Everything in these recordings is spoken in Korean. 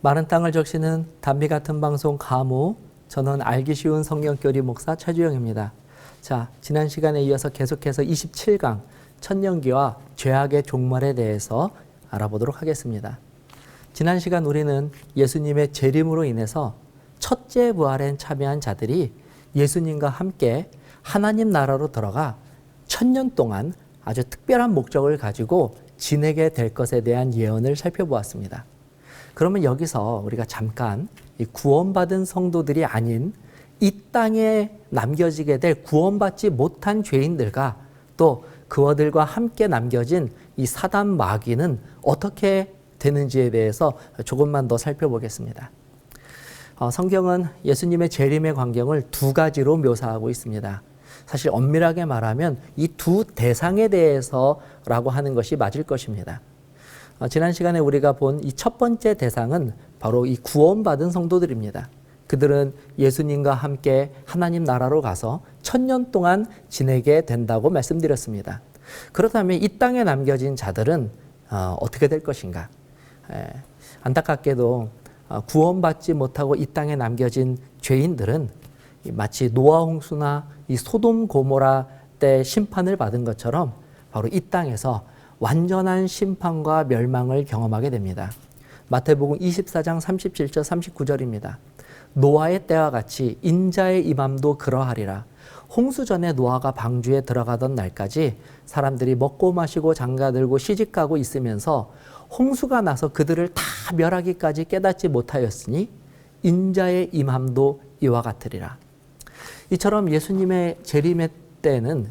마른 땅을 적시는 단비 같은 방송 가무, 저는 알기 쉬운 성경교리 목사 최주영입니다. 자, 지난 시간에 이어서 계속해서 27강 천년기와 죄악의 종말에 대해서 알아보도록 하겠습니다. 지난 시간 우리는 예수님의 재림으로 인해서 첫째 부활에 참여한 자들이 예수님과 함께 하나님 나라로 들어가 천년 동안 아주 특별한 목적을 가지고 지내게 될 것에 대한 예언을 살펴보았습니다. 그러면 여기서 우리가 잠깐 이 구원받은 성도들이 아닌 이 땅에 남겨지게 될 구원받지 못한 죄인들과 또 그들과 함께 남겨진 이 사단 마귀는 어떻게 되는지에 대해서 조금만 더 살펴보겠습니다. 성경은 예수님의 재림의 광경을 두 가지로 묘사하고 있습니다. 사실 엄밀하게 말하면 이 두 대상에 대해서라고 하는 것이 맞을 것입니다. 지난 시간에 우리가 본 이 첫 번째 대상은 바로 이 구원받은 성도들입니다. 그들은 예수님과 함께 하나님 나라로 가서 천년 동안 지내게 된다고 말씀드렸습니다. 그렇다면 이 땅에 남겨진 자들은 어떻게 될 것인가? 안타깝게도 구원받지 못하고 이 땅에 남겨진 죄인들은 마치 노아 홍수나 이 소돔 고모라 때 심판을 받은 것처럼 바로 이 땅에서 완전한 심판과 멸망을 경험하게 됩니다. 마태복음 24장 37절 39절입니다. 노아의 때와 같이 인자의 임함도 그러하리라. 홍수 전에 노아가 방주에 들어가던 날까지 사람들이 먹고 마시고 장가들고 시집가고 있으면서 홍수가 나서 그들을 다 멸하기까지 깨닫지 못하였으니 인자의 임함도 이와 같으리라. 이처럼 예수님의 재림의 때는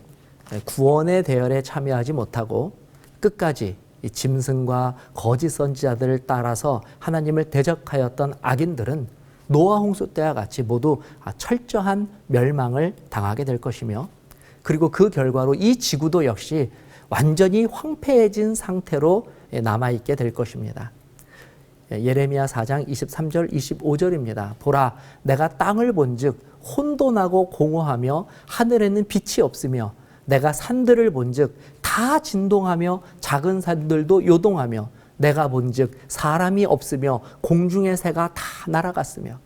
구원의 대열에 참여하지 못하고 끝까지 이 짐승과 거짓 선지자들을 따라서 하나님을 대적하였던 악인들은 노아 홍수 때와 같이 모두 철저한 멸망을 당하게 될 것이며, 그리고 그 결과로 이 지구도 역시 완전히 황폐해진 상태로 남아있게 될 것입니다. 예레미야 4장 23절 25절입니다. 보라, 내가 땅을 본즉 혼돈하고 공허하며 하늘에는 빛이 없으며 내가 산들을 본즉 다 진동하며 작은 산들도 요동하며 내가 본즉 사람이 없으며 공중의 새가 다 날아갔으며.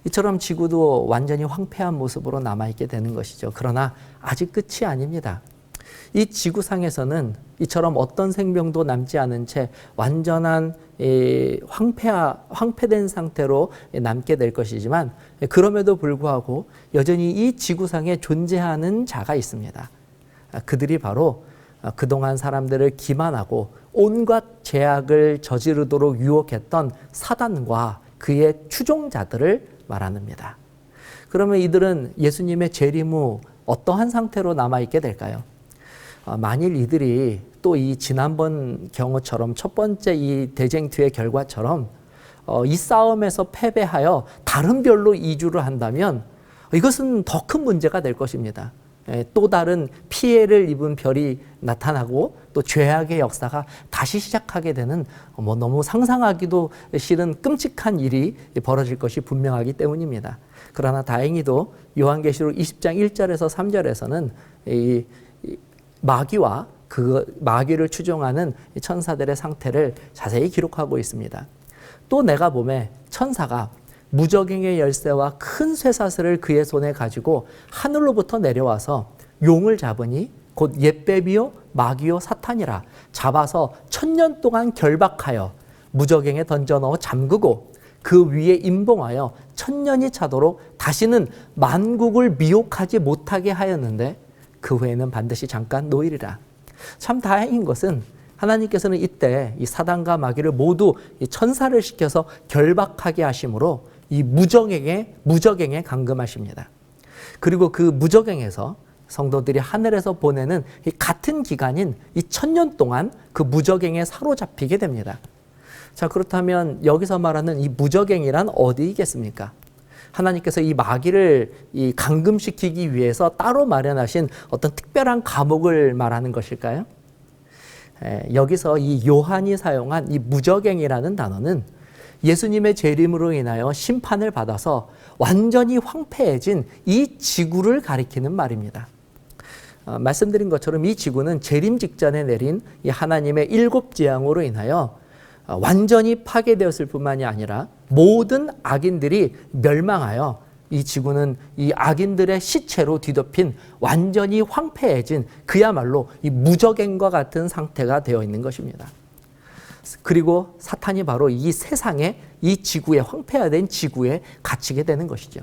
이처럼 지구도 완전히 황폐한 모습으로 남아있게 되는 것이죠. 그러나 아직 끝이 아닙니다. 이 지구상에서는 이처럼 어떤 생명도 남지 않은 채 완전한 황폐된 상태로 남게 될 것이지만, 그럼에도 불구하고 여전히 이 지구상에 존재하는 자가 있습니다. 그들이 바로 그동안 사람들을 기만하고 온갖 죄악을 저지르도록 유혹했던 사단과 그의 추종자들을 말합니다. 그러면 이들은 예수님의 재림 후 어떠한 상태로 남아있게 될까요? 만일 이들이 또 이 지난번 경우처럼 첫 번째 이 대쟁투의 결과처럼 이 싸움에서 패배하여 다른 별로 이주를 한다면 이것은 더 큰 문제가 될 것입니다. 또 다른 피해를 입은 별이 나타나고 또 죄악의 역사가 다시 시작하게 되는 너무 상상하기도 싫은 끔찍한 일이 벌어질 것이 분명하기 때문입니다. 그러나 다행히도 요한계시록 20장 1절에서 3절에서는 이 마귀와 그 마귀를 추종하는 천사들의 상태를 자세히 기록하고 있습니다. 또 내가 보매 천사가 무저갱의 열쇠와 큰 쇠사슬을 그의 손에 가지고 하늘로부터 내려와서 용을 잡으니 곧 옛뱀이요 마귀요 사탄이라 잡아서 천년 동안 결박하여 무저갱에 던져 넣어 잠그고 그 위에 임봉하여 천년이 차도록 다시는 만국을 미혹하지 못하게 하였는데 그 후에는 반드시 잠깐 노이리라. 참 다행인 것은 하나님께서는 이때 이 사단과 마귀를 모두 이 천사를 시켜서 결박하게 하심으로 이 무저갱에 감금하십니다. 그리고 그 무저갱에서 성도들이 하늘에서 보내는 이 같은 기간인 이 천년 동안 그 무저갱에 사로잡히게 됩니다. 자, 그렇다면 여기서 말하는 이 무저갱이란 어디이겠습니까? 하나님께서 이 마귀를 이 감금시키기 위해서 따로 마련하신 어떤 특별한 감옥을 말하는 것일까요? 여기서 이 요한이 사용한 이 무저갱이라는 단어는 예수님의 재림으로 인하여 심판을 받아서 완전히 황폐해진 이 지구를 가리키는 말입니다. 말씀드린 것처럼 이 지구는 재림 직전에 내린 이 하나님의 7 재앙으로 인하여 완전히 파괴되었을 뿐만이 아니라 모든 악인들이 멸망하여 이 지구는 이 악인들의 시체로 뒤덮인 완전히 황폐해진 그야말로 이 무적행과 같은 상태가 되어 있는 것입니다. 그리고 사탄이 바로 이 세상에 이 지구에 황폐화된 지구에 갇히게 되는 것이죠.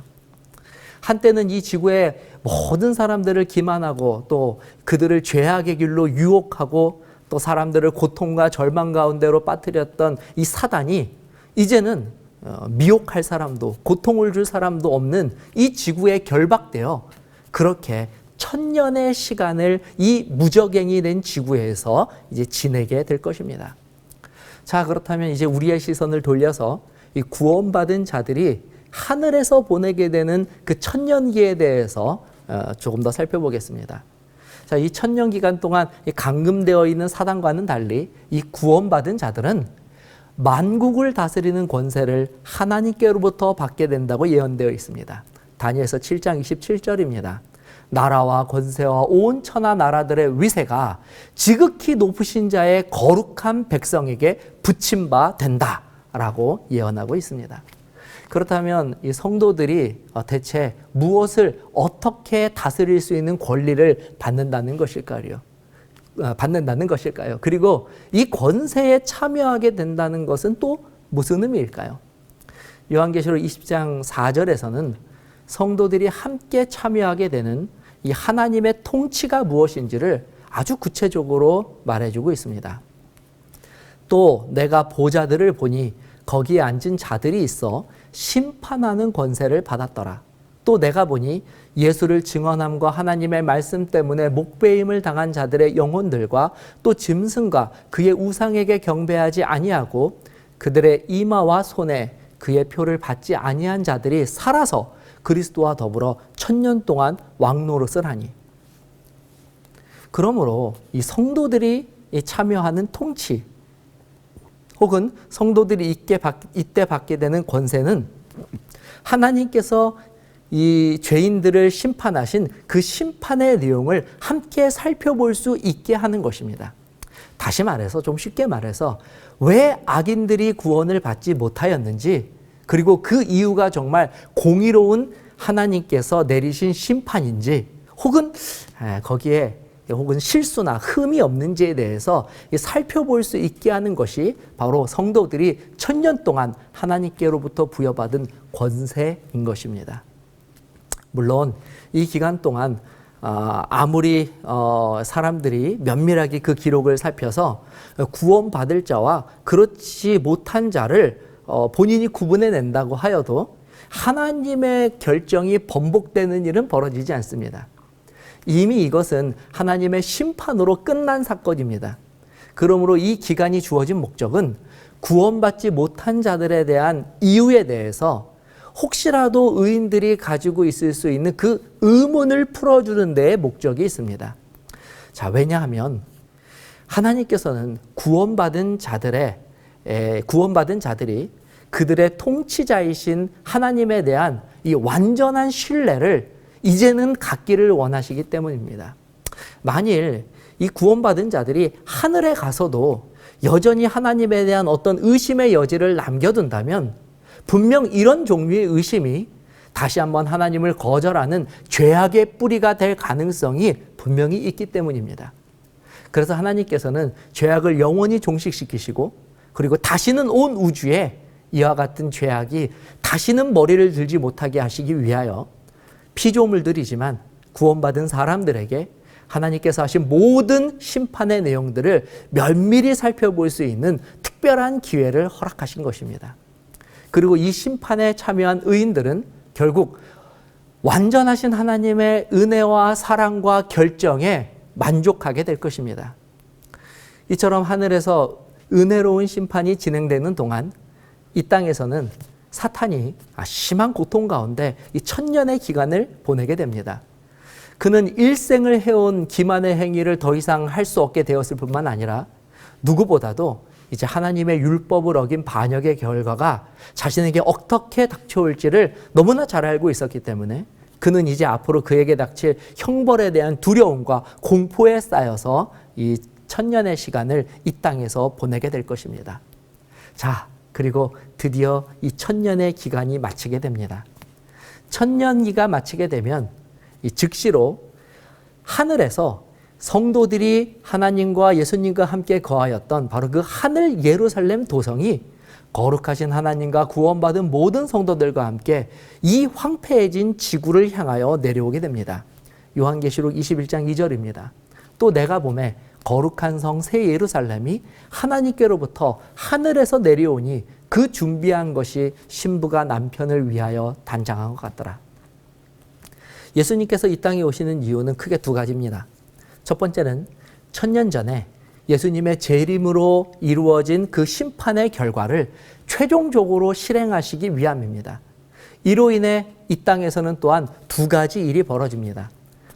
한때는 이 지구의 모든 사람들을 기만하고 또 그들을 죄악의 길로 유혹하고 또 사람들을 고통과 절망 가운데로 빠뜨렸던 이 사단이 이제는 미혹할 사람도 고통을 줄 사람도 없는 이 지구에 결박되어 그렇게 천년의 시간을 이 무적행이 된 지구에서 이제 지내게 될 것입니다. 자, 그렇다면 이제 우리의 시선을 돌려서 이 구원받은 자들이 하늘에서 보내게 되는 그 천년기에 대해서 조금 더 살펴보겠습니다. 자, 이 천년 기간 동안 감금되어 있는 사단과는 달리 이 구원받은 자들은 만국을 다스리는 권세를 하나님께로부터 받게 된다고 예언되어 있습니다. 다니엘서 7장 27절입니다. 나라와 권세와 온 천하 나라들의 위세가 지극히 높으신 자의 거룩한 백성에게 붙임 바 된다라고 예언하고 있습니다. 그렇다면 이 성도들이 대체 무엇을 어떻게 다스릴 수 있는 권리를 받는다는 것일까요? 그리고 이 권세에 참여하게 된다는 것은 또 무슨 의미일까요? 요한계시록 20장 4절에서는 성도들이 함께 참여하게 되는 이 하나님의 통치가 무엇인지를 아주 구체적으로 말해주고 있습니다. 또 내가 보좌들을 보니 거기에 앉은 자들이 있어 심판하는 권세를 받았더라. 또 내가 보니 예수를 증언함과 하나님의 말씀 때문에 목배임을 당한 자들의 영혼들과 또 짐승과 그의 우상에게 경배하지 아니하고 그들의 이마와 손에 그의 표를 받지 아니한 자들이 살아서 그리스도와 더불어 천년 동안 왕노릇을 하니. 그러므로 이 성도들이 참여하는 통치 혹은 성도들이 이때 받게 되는 권세는 하나님께서 이 죄인들을 심판하신 그 심판의 내용을 함께 살펴볼 수 있게 하는 것입니다. 다시 말해서, 좀 쉽게 말해서 왜 악인들이 구원을 받지 못하였는지, 그리고 그 이유가 정말 공의로운 하나님께서 내리신 심판인지, 혹은 거기에 혹은 실수나 흠이 없는지에 대해서 살펴볼 수 있게 하는 것이 바로 성도들이 천년 동안 하나님께로부터 부여받은 권세인 것입니다. 물론 이 기간 동안 아무리 사람들이 면밀하게 그 기록을 살펴서 구원받을 자와 그렇지 못한 자를 본인이 구분해낸다고 하여도 하나님의 결정이 번복되는 일은 벌어지지 않습니다. 이미 이것은 하나님의 심판으로 끝난 사건입니다. 그러므로 이 기간이 주어진 목적은 구원받지 못한 자들에 대한 이유에 대해서 혹시라도 의인들이 가지고 있을 수 있는 그 의문을 풀어주는 데에 목적이 있습니다. 자, 왜냐하면 하나님께서는 구원받은 자들이 그들의 통치자이신 하나님에 대한 이 완전한 신뢰를 이제는 갖기를 원하시기 때문입니다. 만일 이 구원받은 자들이 하늘에 가서도 여전히 하나님에 대한 어떤 의심의 여지를 남겨둔다면 분명 이런 종류의 의심이 다시 한번 하나님을 거절하는 죄악의 뿌리가 될 가능성이 분명히 있기 때문입니다. 그래서 하나님께서는 죄악을 영원히 종식시키시고 그리고 다시는 온 우주에 이와 같은 죄악이 다시는 머리를 들지 못하게 하시기 위하여 피조물들이지만 구원받은 사람들에게 하나님께서 하신 모든 심판의 내용들을 면밀히 살펴볼 수 있는 특별한 기회를 허락하신 것입니다. 그리고 이 심판에 참여한 의인들은 결국 완전하신 하나님의 은혜와 사랑과 결정에 만족하게 될 것입니다. 이처럼 하늘에서 은혜로운 심판이 진행되는 동안 이 땅에서는 사탄이 심한 고통 가운데 이 천년의 기간을 보내게 됩니다. 그는 일생을 해온 기만의 행위를 더 이상 할 수 없게 되었을 뿐만 아니라 누구보다도 이제 하나님의 율법을 어긴 반역의 결과가 자신에게 어떻게 닥쳐올지를 너무나 잘 알고 있었기 때문에 그는 이제 앞으로 그에게 닥칠 형벌에 대한 두려움과 공포에 쌓여서 이 천년의 시간을 이 땅에서 보내게 될 것입니다. 자, 그리고 드디어 이 천년의 기간이 마치게 됩니다. 천년기가 마치게 되면 이 즉시로 하늘에서 성도들이 하나님과 예수님과 함께 거하였던 바로 그 하늘 예루살렘 도성이 거룩하신 하나님과 구원받은 모든 성도들과 함께 이 황폐해진 지구를 향하여 내려오게 됩니다. 요한계시록 21장 2절입니다. 또 내가 보매 거룩한 성 새 예루살렘이 하나님께로부터 하늘에서 내려오니 그 준비한 것이 신부가 남편을 위하여 단장한 것 같더라. 예수님께서 이 땅에 오시는 이유는 크게 두 가지입니다. 첫 번째는 천년 전에 예수님의 재림으로 이루어진 그 심판의 결과를 최종적으로 실행하시기 위함입니다. 이로 인해 이 땅에서는 또한 두 가지 일이 벌어집니다.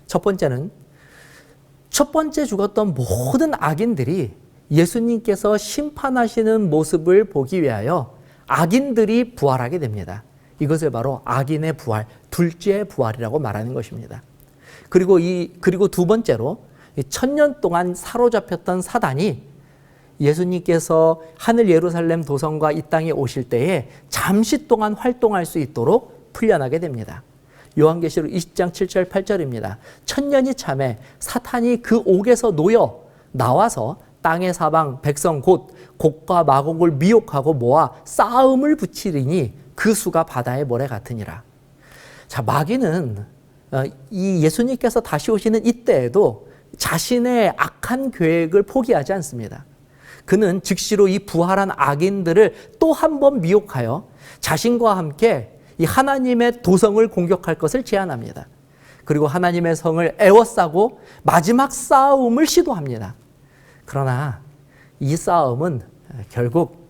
첫 번째는 첫 번째 죽었던 모든 악인들이 예수님께서 심판하시는 모습을 보기 위하여 악인들이 부활하게 됩니다. 이것을 바로 악인의 부활, 둘째 부활이라고 말하는 것입니다. 그리고 두 번째로 천년 동안 사로잡혔던 사단이 예수님께서 하늘 예루살렘 도성과 이 땅에 오실 때에 잠시 동안 활동할 수 있도록 풀려나게 됩니다. 요한계시록 20장 7절 8절입니다. 천년이 참에 사탄이 그 옥에서 놓여 나와서 땅의 사방 백성 곧 곡과 마곡을 미혹하고 모아 싸움을 붙이리니 그 수가 바다의 모래 같으니라. 자, 마귀는 이 예수님께서 다시 오시는 이때에도 자신의 악한 계획을 포기하지 않습니다. 그는 즉시로 이 부활한 악인들을 또 한 번 미혹하여 자신과 함께 이 하나님의 도성을 공격할 것을 제안합니다. 그리고 하나님의 성을 에워싸고 마지막 싸움을 시도합니다. 그러나 이 싸움은 결국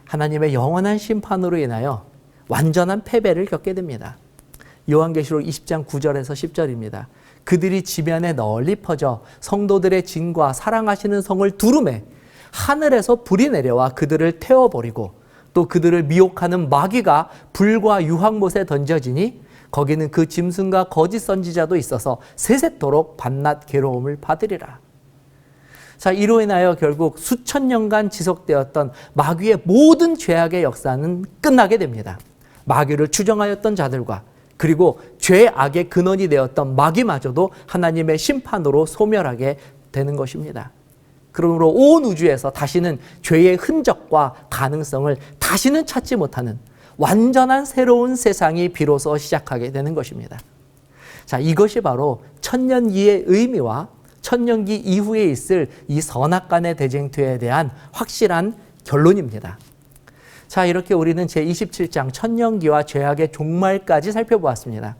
하나님의 영원한 심판으로 인하여 완전한 패배를 겪게 됩니다. 요한계시록 20장 9절에서 10절입니다. 그들이 지면에 널리 퍼져 성도들의 진과 사랑하시는 성을 두루매 하늘에서 불이 내려와 그들을 태워버리고 또 그들을 미혹하는 마귀가 불과 유황못에 던져지니 거기는 그 짐승과 거짓 선지자도 있어서 세세토록 밤낮 괴로움을 받으리라. 자, 이로 인하여 결국 수천 년간 지속되었던 마귀의 모든 죄악의 역사는 끝나게 됩니다. 마귀를 추종하였던 자들과 그리고 죄악의 근원이 되었던 마귀마저도 하나님의 심판으로 소멸하게 되는 것입니다. 그러므로 온 우주에서 다시는 죄의 흔적과 가능성을 다시는 찾지 못하는 완전한 새로운 세상이 비로소 시작하게 되는 것입니다. 자, 이것이 바로 천년기의 의미와 천년기 이후에 있을 이 선악간의 대쟁투에 대한 확실한 결론입니다. 자, 이렇게 우리는 제27장 천년기와 죄악의 종말까지 살펴보았습니다.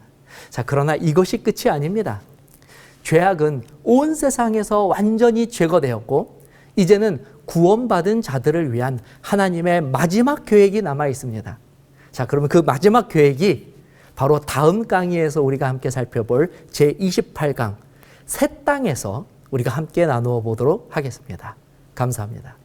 자, 그러나 이것이 끝이 아닙니다. 죄악은 온 세상에서 완전히 제거되었고 이제는 구원받은 자들을 위한 하나님의 마지막 계획이 남아 있습니다. 자, 그러면 그 마지막 계획이 바로 다음 강의에서 우리가 함께 살펴볼 제28강 새 땅에서 우리가 함께 나누어 보도록 하겠습니다. 감사합니다.